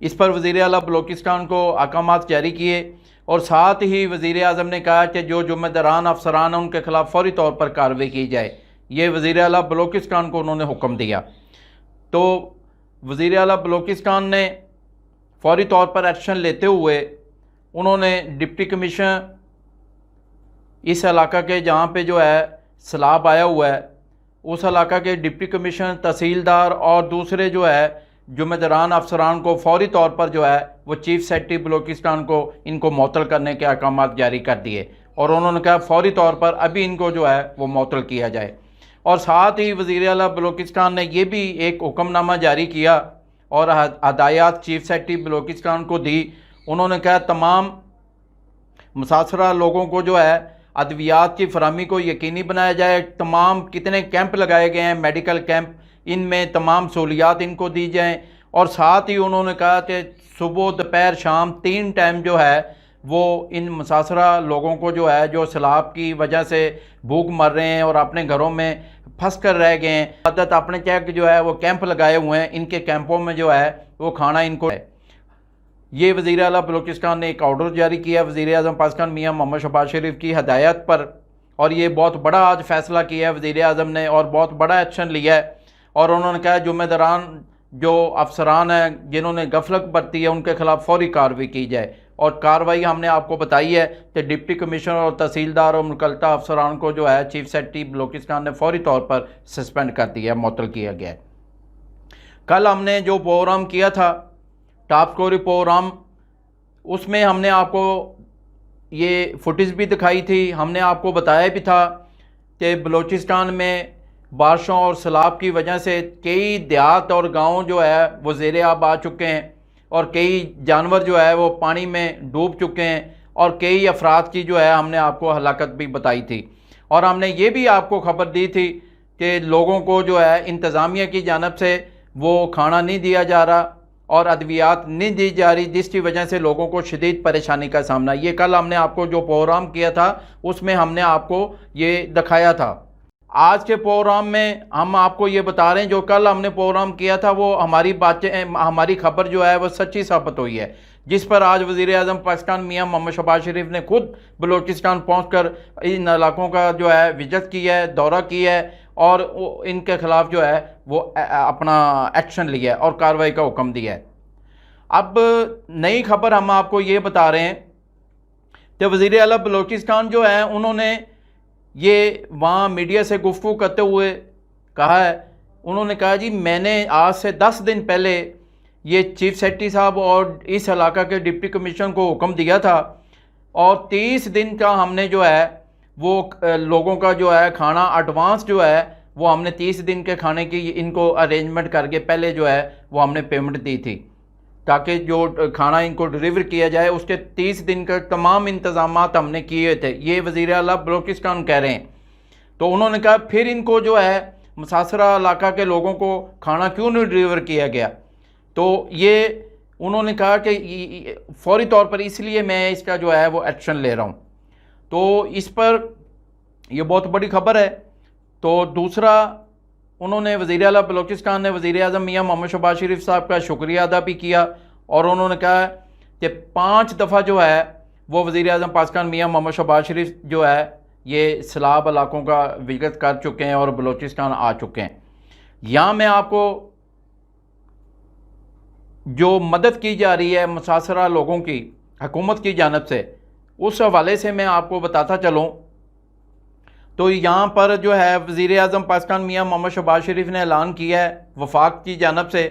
اس پر وزیر اعلیٰ بلوچستان کو احکامات جاری کیے، اور ساتھ ہی وزیر اعظم نے کہا کہ جو ذمہ داران افسران ہیں ان کے خلاف فوری طور پر کارروائی کی جائے۔ یہ وزیر اعلیٰ بلوچستان کو انہوں نے حکم دیا۔ تو وزیر اعلیٰ بلوچستان نے فوری طور پر ایکشن لیتے ہوئے انہوں نے ڈپٹی کمشنر اس علاقہ کے جہاں پہ جو ہے سیلاب آیا ہوا ہے، اس علاقہ کے ڈپٹی کمشنر، تحصیلدار اور دوسرے جو ہے ذمہ داران افسران کو فوری طور پر جو ہے وہ چیف سیکرٹری بلوچستان کو ان کو معطل کرنے کے احکامات جاری کر دیے، اور انہوں نے کہا فوری طور پر ابھی ان کو جو ہے وہ معطل کیا جائے۔ اور ساتھ ہی وزیر اعلیٰ بلوچستان نے یہ بھی ایک حکم نامہ جاری کیا اور ہدایات چیف سیکرٹری بلوچستان کو دی۔ انہوں نے کہا تمام متاثرہ لوگوں کو جو ہے ادویات کی فراہمی کو یقینی بنایا جائے، تمام کتنے کیمپ لگائے گئے ہیں میڈیکل کیمپ، ان میں تمام سہولیات ان کو دی جائیں، اور ساتھ ہی انہوں نے کہا کہ صبح دوپہر شام 3 ٹائم جو ہے وہ ان متاثرہ لوگوں کو جو ہے جو سیلاب کی وجہ سے بھوک مر رہے ہیں اور اپنے گھروں میں پھنس کر رہ گئے ہیں، عدد اپنے چیک جو ہے وہ کیمپ لگائے ہوئے ہیں، ان کے کیمپوں میں جو ہے وہ کھانا ان کو ہے۔ یہ وزیر اعلیٰ بلوچستان نے ایک آرڈر جاری کیا وزیر اعظم پاکستان میاں محمد شہباز شریف کی ہدایت پر، اور یہ بہت بڑا آج فیصلہ کیا ہے وزیر اعظم نے اور بہت بڑا ایکشن لیا ہے، اور انہوں نے کہا ذمہ داران جو افسران ہیں جنہوں نے غفلت برتی ہے ان کے خلاف فوری کارروائی کی جائے، اور کارروائی ہم نے آپ کو بتائی ہے کہ ڈپٹی کمشنر اور تحصیلدار اور متعلقہ افسران کو جو ہے چیف سیکرٹری بلوچستان نے فوری طور پر سسپینڈ کر دیا ہے، معطل کیا گیا ہے۔ کل ہم نے جو پروگرام کیا تھا ٹاپ اسٹوری پروگرام، اس میں ہم نے آپ کو یہ فوٹیج بھی دکھائی تھی، ہم نے آپ کو بتایا بھی تھا کہ بلوچستان میں بارشوں اور سیلاب کی وجہ سے کئی دیہات اور گاؤں جو ہے وہ زیر آب آ چکے ہیں، اور کئی جانور جو ہے وہ پانی میں ڈوب چکے ہیں، اور کئی افراد کی جو ہے ہم نے آپ کو ہلاکت بھی بتائی تھی، اور ہم نے یہ بھی آپ کو خبر دی تھی کہ لوگوں کو جو ہے انتظامیہ کی جانب سے وہ کھانا نہیں دیا جا رہا اور ادویات نہیں دی جا رہی، جس کی وجہ سے لوگوں کو شدید پریشانی کا سامنا۔ یہ کل ہم نے آپ کو جو پروگرام کیا تھا اس میں ہم نے آپ کو یہ دکھایا تھا۔ آج کے پروگرام میں ہم آپ کو یہ بتا رہے ہیں جو کل ہم نے پروگرام کیا تھا وہ ہماری خبر جو ہے وہ سچی ثابت ہوئی ہے، جس پر آج وزیر اعظم پاکستان میاں محمد شہباز شریف نے خود بلوچستان پہنچ کر ان علاقوں کا جو ہے وزٹ کیا ہے، دورہ کیا ہے، اور ان کے خلاف جو ہے وہ اپنا ایکشن لیا ہے اور کارروائی کا حکم دیا ہے۔ اب نئی خبر ہم آپ کو یہ بتا رہے ہیں کہ وزیر اعلیٰ بلوچستان جو ہے انہوں نے یہ وہاں میڈیا سے گفتگو کرتے ہوئے کہا ہے، انہوں نے کہا جی میں نے آج سے 10 دن پہلے یہ چیف سیکرٹری صاحب اور اس علاقہ کے ڈپٹی کمشنر کو حکم دیا تھا، اور 30 دن کا ہم نے جو ہے وہ لوگوں کا جو ہے کھانا ایڈوانس جو ہے وہ ہم نے 30 دن کے کھانے کی ان کو ارینجمنٹ کر کے پہلے جو ہے وہ ہم نے پیمنٹ دی تھی تاکہ جو کھانا ان کو ڈلیور کیا جائے، اس کے 30 دن کا تمام انتظامات ہم نے کیے تھے۔ یہ وزیر اعلیٰ بلوچستان کہہ رہے ہیں۔ تو انہوں نے کہا پھر ان کو جو ہے متاثرہ علاقہ کے لوگوں کو کھانا کیوں نہیں ڈلیور کیا گیا؟ تو یہ انہوں نے کہا کہ فوری طور پر اس لیے میں اس کا جو ہے وہ ایکشن لے رہا ہوں۔ تو اس پر یہ بہت بڑی خبر ہے۔ تو دوسرا انہوں نے وزیر اعلیٰ بلوچستان نے وزیر اعظم میاں محمد شہباز شریف صاحب کا شکریہ ادا بھی کیا، اور انہوں نے کہا کہ 5 دفعہ جو ہے وہ وزیر اعظم پاکستان میاں محمد شہباز شریف جو ہے یہ سیلاب علاقوں کا وزٹ کر چکے ہیں اور بلوچستان آ چکے ہیں۔ یہاں میں آپ کو جو مدد کی جا رہی ہے متاثرہ لوگوں کی حکومت کی جانب سے، اس حوالے سے میں آپ کو بتاتا چلوں تو یہاں پر جو ہے وزیر اعظم پاکستان میاں محمد شہباز شریف نے اعلان کیا ہے وفاق کی جانب سے،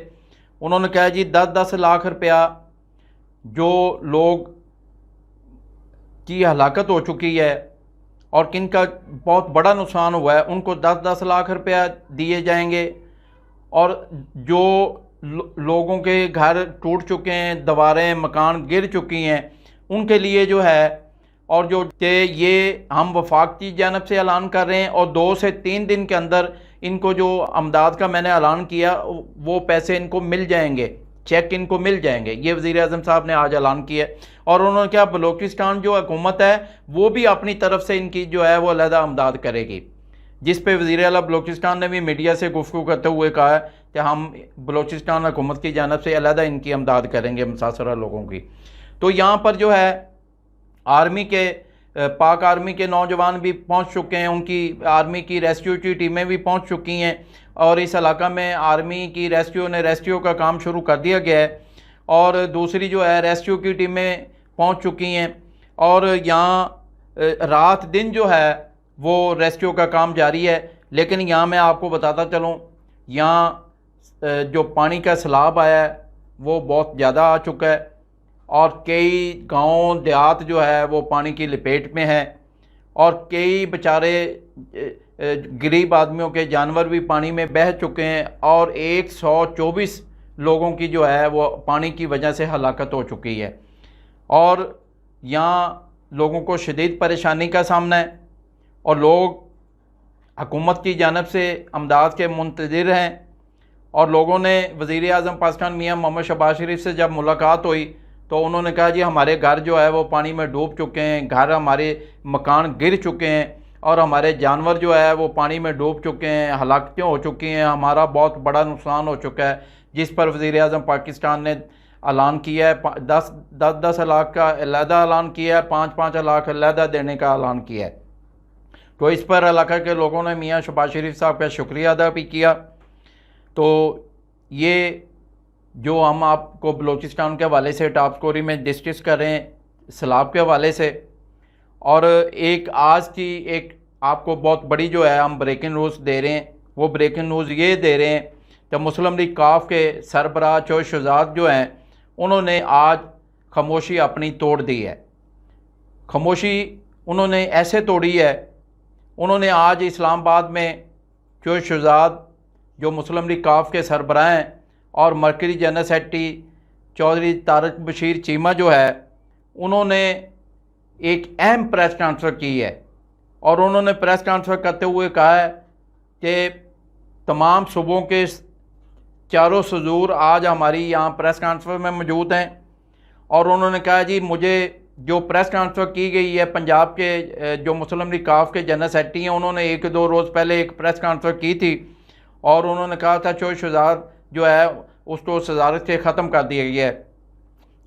انہوں نے کہا جی 10-10 لاکھ روپیہ جو لوگ کی ہلاکت ہو چکی ہے اور کن کا بہت بڑا نقصان ہوا ہے ان کو 10-10 لاکھ روپیہ دیے جائیں گے، اور جو لوگوں کے گھر ٹوٹ چکے ہیں، دیواریں مکان گر چکی ہیں، ان کے لیے جو ہے، اور جو کہ یہ ہم وفاق کی جانب سے اعلان کر رہے ہیں، اور 2 سے 3 دن کے اندر ان کو جو امداد کا میں نے اعلان کیا وہ پیسے ان کو مل جائیں گے، چیک ان کو مل جائیں گے، یہ وزیر اعظم صاحب نے آج اعلان کیا ہے۔ اور انہوں نے کہا بلوچستان جو حکومت ہے وہ بھی اپنی طرف سے ان کی جو ہے وہ علیحدہ امداد کرے گی۔ جس پہ وزیر اعلیٰ بلوچستان نے بھی میڈیا سے گفتگو کرتے ہوئے کہا ہے کہ ہم بلوچستان حکومت کی جانب سے علیحدہ ان کی امداد کریں گے متاثرہ لوگوں کی۔ تو یہاں پر جو ہے آرمی کے پاک آرمی کے نوجوان بھی پہنچ چکے ہیں، ان کی آرمی کی ریسکیو کی ٹیمیں بھی پہنچ چکی ہیں، اور اس علاقہ میں آرمی کی ریسکیو کا کام شروع کر دیا گیا ہے، اور دوسری جو ہے ریسکیو کی ٹیمیں پہنچ چکی ہیں، اور یہاں رات دن جو ہے وہ ریسکیو کا کام جاری ہے۔ لیکن یہاں میں آپ کو بتاتا چلوں، یہاں جو پانی کا سیلاب آیا ہے وہ بہت زیادہ آ چکا ہے، اور کئی گاؤں دیہات جو ہے وہ پانی کی لپیٹ میں ہے، اور کئی بیچارے غریب آدمیوں کے جانور بھی پانی میں بہہ چکے ہیں، اور 124 لوگوں کی جو ہے وہ پانی کی وجہ سے ہلاکت ہو چکی ہے، اور یہاں لوگوں کو شدید پریشانی کا سامنا ہے، اور لوگ حکومت کی جانب سے امداد کے منتظر ہیں۔ اور لوگوں نے وزیر اعظم پاکستان میاں محمد شہباز شریف سے جب ملاقات ہوئی تو انہوں نے کہا جی ہمارے گھر جو ہے وہ پانی میں ڈوب چکے ہیں، گھر ہمارے مکان گر چکے ہیں، اور ہمارے جانور جو ہے وہ پانی میں ڈوب چکے ہیں، ہلاکتیں ہو چکی ہیں، ہمارا بہت بڑا نقصان ہو چکا ہے، جس پر وزیر اعظم پاکستان نے اعلان کیا ہے 10 لاکھ کا علیحدہ اعلان کیا ہے، 5 لاکھ علیحدہ دینے کا اعلان کیا ہے۔ تو اس پر علاقہ کے لوگوں نے میاں شہباز شریف صاحب کا شکریہ ادا بھی کیا۔ تو یہ جو ہم آپ کو بلوچستان کے حوالے سے ٹاپ سٹوری میں ڈسکس کر رہے ہیں سیلاب کے حوالے سے، اور ایک آج کی ایک آپ کو بہت بڑی جو ہے ہم بریکنگ نیوز دے رہے ہیں، وہ بریکنگ نیوز یہ دے رہے ہیں کہ مسلم لیگ کاف کے سربراہ چوہش شہزاد جو ہیں انہوں نے آج خاموشی اپنی توڑ دی ہے۔ خاموشی انہوں نے ایسے توڑی ہے، انہوں نے آج اسلام آباد میں چوہش شہزاد جو مسلم لیگ کاف کے سربراہ ہیں اور مرکزی جنرل سیکرٹری چودھری طارق بشیر چیمہ جو ہے، انہوں نے ایک اہم پریس کانفرنس کی ہے، اور انہوں نے پریس کانفرنس کرتے ہوئے کہا ہے کہ تمام صوبوں کے چاروں صدور آج ہماری یہاں پریس کانفرنس میں موجود ہیں، اور انہوں نے کہا جی مجھے جو پریس کانفرنس کی گئی ہے پنجاب کے جو مسلم لیگ کاف کے جنرل سیکرٹری ہیں، انہوں نے 1-2 روز پہلے ایک پریس کانفرنس کی تھی، اور انہوں نے کہا تھا چوہش شہزاد جو ہے اس کو صدارت سے ختم کر دیا گیا ہے۔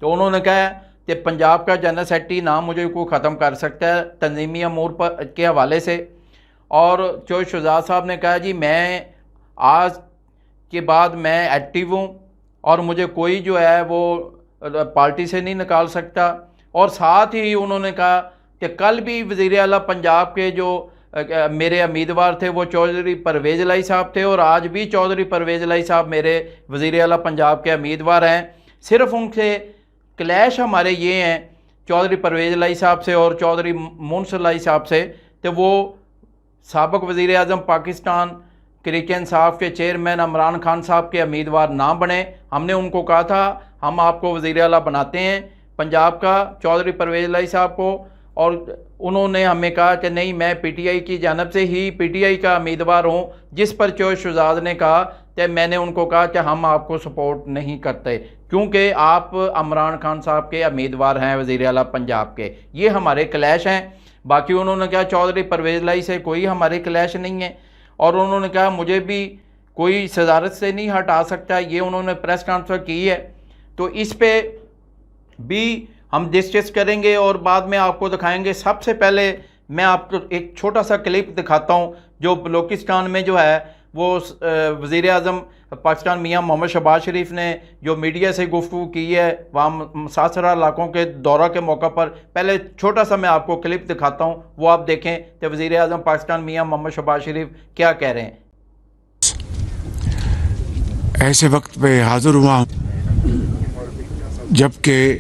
تو انہوں نے کہا کہ پنجاب کا جنرل سیکرٹری نہ مجھے کو ختم کر سکتا ہے تنظیمی امور پر کے حوالے سے، اور چوہش شہزاد صاحب نے کہا جی میں آج کے بعد میں ایکٹیو ہوں، اور مجھے کوئی جو ہے وہ پارٹی سے نہیں نکال سکتا۔ اور ساتھ ہی انہوں نے کہا کہ کل بھی وزیر اعلیٰ پنجاب کے جو میرے امیدوار تھے وہ چودھری پرویز الہی صاحب تھے، اور آج بھی چودھری پرویز الہی صاحب میرے وزیر اعلیٰ پنجاب کے امیدوار ہیں۔ صرف ان سے کلیش ہمارے یہ ہیں چودھری پرویز الہی صاحب سے اور چودھری منصر الہی صاحب سے کہ وہ سابق وزیر اعظم پاکستان تحریک انصاف کے چیئرمین عمران خان صاحب کے امیدوار نہ بنے۔ ہم نے ان کو کہا تھا ہم آپ کو وزیر اعلیٰ بناتے ہیں پنجاب کا، چودھری پرویز الہی صاحب کو، اور انہوں نے ہمیں کہا کہ نہیں میں پی ٹی آئی کی جانب سے ہی پی ٹی آئی کا امیدوار ہوں، جس پر چوہش شہزاد نے کہا کہ میں نے ان کو کہا کہ ہم آپ کو سپورٹ نہیں کرتے کیونکہ آپ عمران خان صاحب کے امیدوار ہیں وزیر اعلیٰ پنجاب کے۔ یہ ہمارے کلیش ہیں۔ باقی انہوں نے کہا چودھری پرویز الہی سے کوئی ہمارے کلیش نہیں ہے، اور انہوں نے کہا مجھے بھی کوئی صدارت سے نہیں ہٹا سکتا، یہ انہوں نے پریس کانفرنس کی ہے۔ تو اس پہ بھی ہم ڈسکس کریں گے اور بعد میں آپ کو دکھائیں گے۔ سب سے پہلے میں آپ کو ایک چھوٹا سا کلپ دکھاتا ہوں جو بلوچستان میں جو ہے وہ وزیر اعظم پاکستان میاں محمد شہباز شریف نے جو میڈیا سے گفتگو کی ہے وہاں مساثرہ علاقوں کے دورہ کے موقع پر۔ پہلے چھوٹا سا میں آپ کو کلپ دکھاتا ہوں، وہ آپ دیکھیں کہ وزیر اعظم پاکستان میاں محمد شہباز شریف کیا کہہ رہے ہیں۔ ایسے وقت پہ حاضر ہوا جبکہ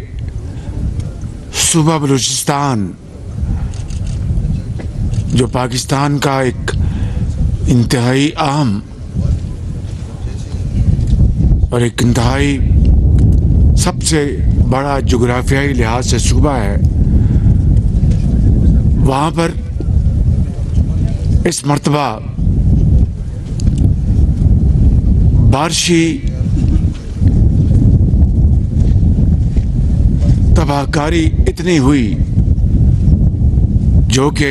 صوبہ بلوچستان جو پاکستان کا ایک انتہائی اہم اور ایک انتہائی سب سے بڑا جغرافیائی لحاظ سے صوبہ ہے، وہاں پر اس مرتبہ بارشی تباہ کاری اتنی ہوئی جو کہ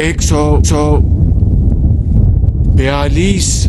142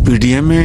PDMA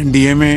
NDMA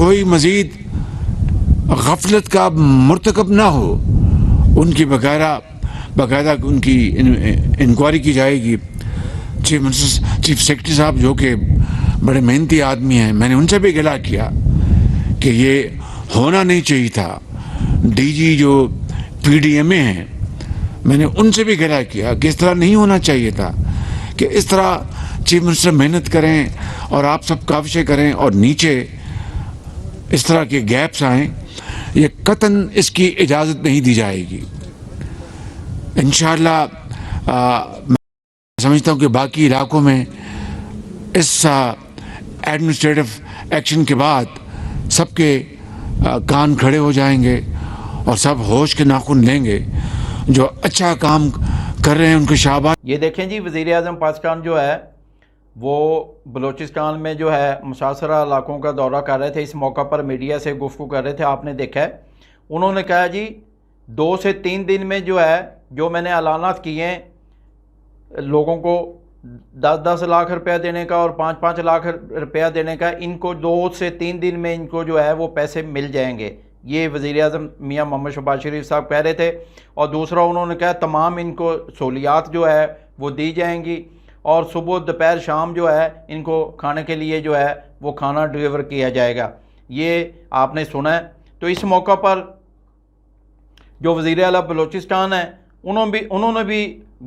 کوئی مزید غفلت کا مرتکب نہ ہو، ان کی باقاعدہ ان کی انکوائری کی جائے گی۔ چیف سیکرٹری صاحب جو کہ بڑے محنتی آدمی ہیں، میں نے ان سے بھی گلا کیا کہ یہ ہونا نہیں چاہیے تھا۔ ڈی جی جو پی ڈی ایم اے ہیں، میں نے ان سے بھی گلا کیا کہ اس طرح نہیں ہونا چاہیے تھا کہ اس طرح چیف منسٹر محنت کریں اور آپ سب کاوشیں کریں اور نیچے اس طرح کے گیپس آئیں۔ یہ قطعاً اس کی اجازت نہیں دی جائے گی۔ انشاءاللہ میں سمجھتا ہوں کہ باقی علاقوں میں اس ایڈمنسٹریٹو ایکشن کے بعد سب کے کان کھڑے ہو جائیں گے اور سب ہوش کے ناخن لیں گے۔ جو اچھا کام کر رہے ہیں ان کو شاباش۔ یہ دیکھیں جی، وزیر اعظم پاکستان جو ہے وہ بلوچستان میں جو ہے محاصرہ علاقوں کا دورہ کر رہے تھے۔ اس موقع پر میڈیا سے گفتگو کر رہے تھے، آپ نے دیکھا ہے۔ انہوں نے کہا جی 2 سے 3 دن میں جو ہے، جو میں نے اعلانات کیے ہیں لوگوں کو 10-10 لاکھ روپیہ دینے کا اور 5-5 لاکھ روپیہ دینے کا، ان کو 2 سے 3 دن میں ان کو جو ہے وہ پیسے مل جائیں گے۔ یہ وزیر اعظم میاں محمد شہباز شریف صاحب کہہ رہے تھے۔ اور دوسرا انہوں نے کہا تمام ان کو سہولیات جو ہے وہ دی جائیں گی، اور صبح دوپہر شام جو ہے ان کو کھانے کے لیے جو ہے وہ کھانا ڈلیور کیا جائے گا۔ یہ آپ نے سنا ہے۔ تو اس موقع پر جو وزیر اعلیٰ بلوچستان ہیں انہوں نے بھی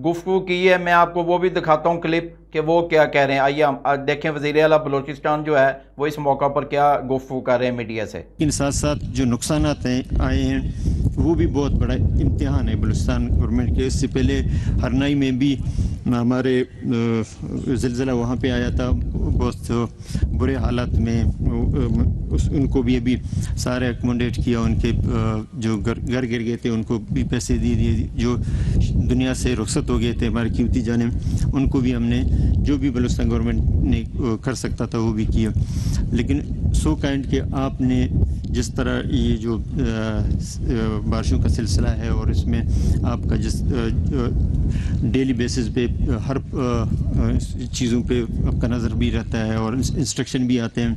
گفتگو کی ہے۔ میں آپ کو وہ بھی دکھاتا ہوں کلپ کہ وہ کیا کہہ رہے ہیں۔ آئیے ہم دیکھیں وزیر اعلیٰ بلوچستان جو ہے وہ اس موقع پر کیا گفتگو کر رہے ہیں میڈیا سے۔ لیکن ساتھ ساتھ جو نقصانات آئے ہیں وہ بھی بہت بڑا امتحان ہے بلوچستان گورنمنٹ کے۔ اس سے پہلے ہرنائی میں بھی ہمارے زلزلہ وہاں پہ آیا تھا، بہت برے حالات میں ان کو بھی ابھی سارے اکوموڈیٹ کیا، ان کے جو گھر گر گئے تھے ان کو بھی پیسے دے دیے، جو دنیا سے رخصت ہو گئے تھے ہماری قیمتی جانیں ان کو بھی ہم نے جو بھی بلوچستان گورنمنٹ نے کر سکتا تھا وہ بھی کیا۔ لیکن سو کائنڈ کہ آپ نے جس طرح یہ جو بارشوں کا سلسلہ ہے اور اس میں آپ کا جس ڈیلی بیسس پہ ہر چیزوں پہ آپ کا نظر بھی رہتا ہے اور انسٹرکشن بھی آتے ہیں،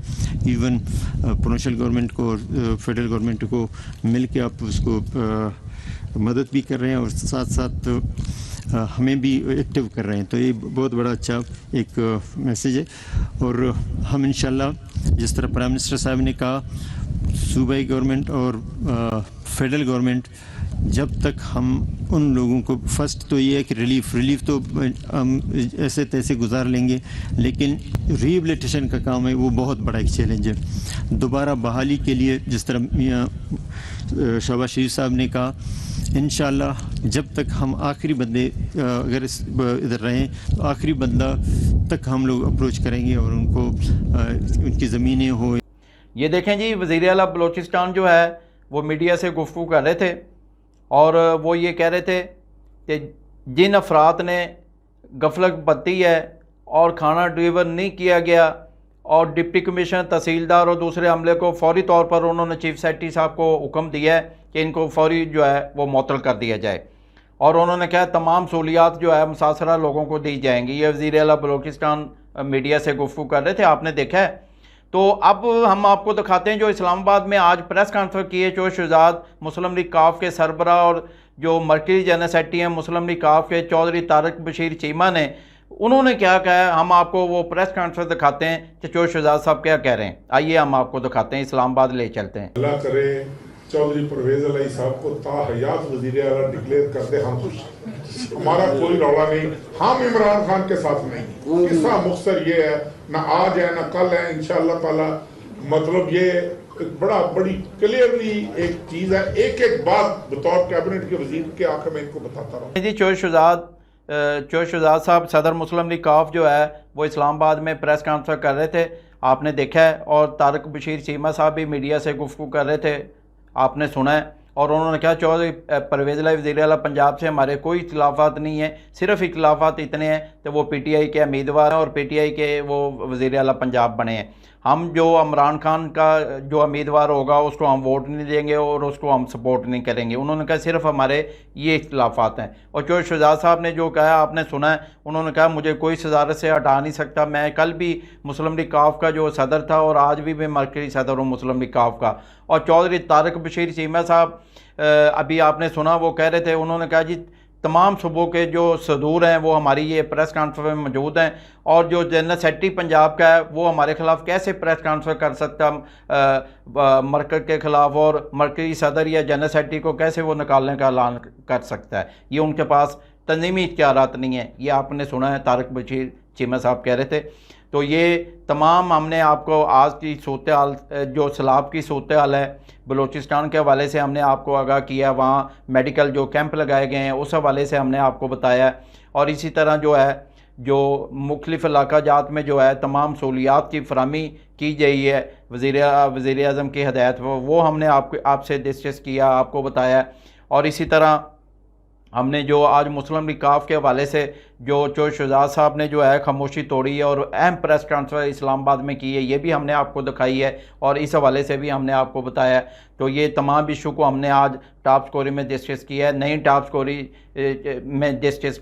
ایون پروونشل گورنمنٹ کو اور فیڈرل گورنمنٹ کو مل کے آپ اس کو مدد بھی کر رہے ہیں اور ساتھ ساتھ ہمیں بھی ایکٹیو کر رہے ہیں۔ تو یہ بہت بڑا اچھا ایک میسیج ہے، اور ہم انشاءاللہ جس طرح پرائم منسٹر صاحب نے کہا، صوبائی گورنمنٹ اور فیڈرل گورنمنٹ جب تک ہم ان لوگوں کو فرسٹ تو یہ ہے کہ ریلیف تو ہم ایسے تیسے گزار لیں گے، لیکن ریہیبلیٹیشن کا کام ہے وہ بہت بڑا ایک چیلنج ہے۔ دوبارہ بحالی کے لیے جس طرح میاں شہباز شریف صاحب نے کہا، انشاءاللہ جب تک ہم آخری بندے اگر ادھر رہیں تو آخری بندہ تک ہم لوگ اپروچ کریں گے اور ان کو ان کی زمینیں ہوں۔ یہ دیکھیں جی، وزیر اعلیٰ بلوچستان جو ہے وہ میڈیا سے گفتگو کر رہے تھے اور وہ یہ کہہ رہے تھے کہ جن افراد نے غفلت برتی ہے اور کھانا ڈلیور نہیں کیا گیا، اور ڈپٹی کمشنر، تحصیلدار اور دوسرے عملے کو فوری طور پر انہوں نے چیف سیکرٹری صاحب کو حکم دیا ہے کہ ان کو فوری جو ہے وہ معطل کر دیا جائے، اور انہوں نے کہا تمام سہولیات جو ہے محاصرہ لوگوں کو دی جائیں گی۔ یہ وزیر اعلیٰ بلوچستان میڈیا سے گفتگو کر رہے تھے، آپ نے دیکھا ہے۔ تو اب ہم آپ کو دکھاتے ہیں جو اسلام آباد میں آج پریس کانفرنس کی ہے چوش شہزاد مسلم لیگ کاف کے سربراہ اور جو مرکزی جنرل سیکرٹری ہیں مسلم لیگ کاف کے چودھری طارق بشیر چیمہ نے، انہوں نے کیا کہا ہے، ہم آپ کو وہ پریس کانفرنس دکھاتے ہیں کہ چوش شہزاد صاحب کیا کہہ رہے ہیں۔ آئیے ہم آپ کو دکھاتے ہیں، اسلام آباد لے چلتے ہیں۔ اللہ کرے چودھری پرویز علیہ صاحب کو تا حیات وزیر اعلیٰ ڈکلیئر کر دے، ہم خوش ہیں۔ ہمارا کوئی رولا نہیں، ہم عمران خان کے ساتھ نہیں۔ قصہ مختصر یہ ہے، نہ آج ہے نہ کل ہے، انشاءاللہ تعالی مطلب یہ بڑی کلیئرلی ایک چیز ہے۔ ایک بات بطور کیبنٹ کے وزیر کے آخر میں ان کو بتاتا رہا ہوں۔ جی چوش شہزاد صاحب صدر مسلم لیگ کاف جو ہے وہ اسلام آباد میں پریس کانفرنس کر رہے تھے، آپ نے دیکھا ہے، اور طارق بشیر چیمہ صاحب بھی میڈیا سے گفتگو کر رہے تھے، آپ نے سنا ہے۔ اور انہوں نے کہا چودھری پرویز الہی وزیر اعلیٰ پنجاب سے ہمارے کوئی اختلافات نہیں ہیں، صرف اختلافات اتنے ہیں کہ وہ پی ٹی آئی کے امیدوار ہیں اور پی ٹی آئی کے وہ وزیر اعلیٰ پنجاب بنے ہیں، ہم جو عمران خان کا جو امیدوار ہوگا اس کو ہم ووٹ نہیں دیں گے اور اس کو ہم سپورٹ نہیں کریں گے۔ انہوں نے کہا صرف ہمارے یہ اختلافات ہیں۔ اور چودھری شہزاد صاحب نے جو کہا آپ نے سنا ہے، انہوں نے کہا مجھے کوئی صدارت سے ہٹا نہیں سکتا، میں کل بھی مسلم لیگ کاف کا جو صدر تھا اور آج بھی میں مرکزی صدر ہوں مسلم لیگ کاف کا۔ اور چودھری طارق بشیر چیمہ صاحب ابھی آپ نے سنا وہ کہہ رہے تھے، انہوں نے کہا جی تمام صوبوں کے جو صدور ہیں وہ ہماری یہ پریس کانفرنس میں موجود ہیں، اور جو جنرل سیکرٹری پنجاب کا ہے وہ ہمارے خلاف کیسے پریس کانفرنس کر سکتا مرکز کے خلاف، اور مرکزی صدر یا جنرل سیکرٹری کو کیسے وہ نکالنے کا اعلان کر سکتا ہے، یہ ان کے پاس تنظیمی اختیارات نہیں ہیں، یہ آپ نے سنا ہے طارق بشیر چیمہ صاحب کہہ رہے تھے۔ تو یہ تمام ہم نے آپ کو آج کی صورتحال جو سیلاب کی صورتحال ہے بلوچستان کے حوالے سے ہم نے آپ کو آگاہ کیا، وہاں میڈیکل جو کیمپ لگائے گئے ہیں اس حوالے سے ہم نے آپ کو بتایا ہے، اور اسی طرح جو ہے جو مختلف علاقہ جات میں جو ہے تمام سہولیات کی فراہمی کی گئی ہے وزیر اعظم کی ہدایت وہ ہم نے آپ سے ڈسکس کیا، آپ کو بتایا، اور اسی طرح ہم نے جو آج مسلم لیگ کاف کے حوالے سے جو چودھری شہزاد صاحب نے جو ہے خاموشی توڑی ہے اور اہم پریس کانفرنس اسلام آباد میں کی ہے، یہ بھی ہم نے آپ کو دکھائی ہے اور اس حوالے سے بھی ہم نے آپ کو بتایا ہے۔ تو یہ تمام ایشو کو ہم نے آج ٹاپ سٹوری میں ڈسکس کیا ہے، نئی ٹاپ سٹوری میں ڈسکس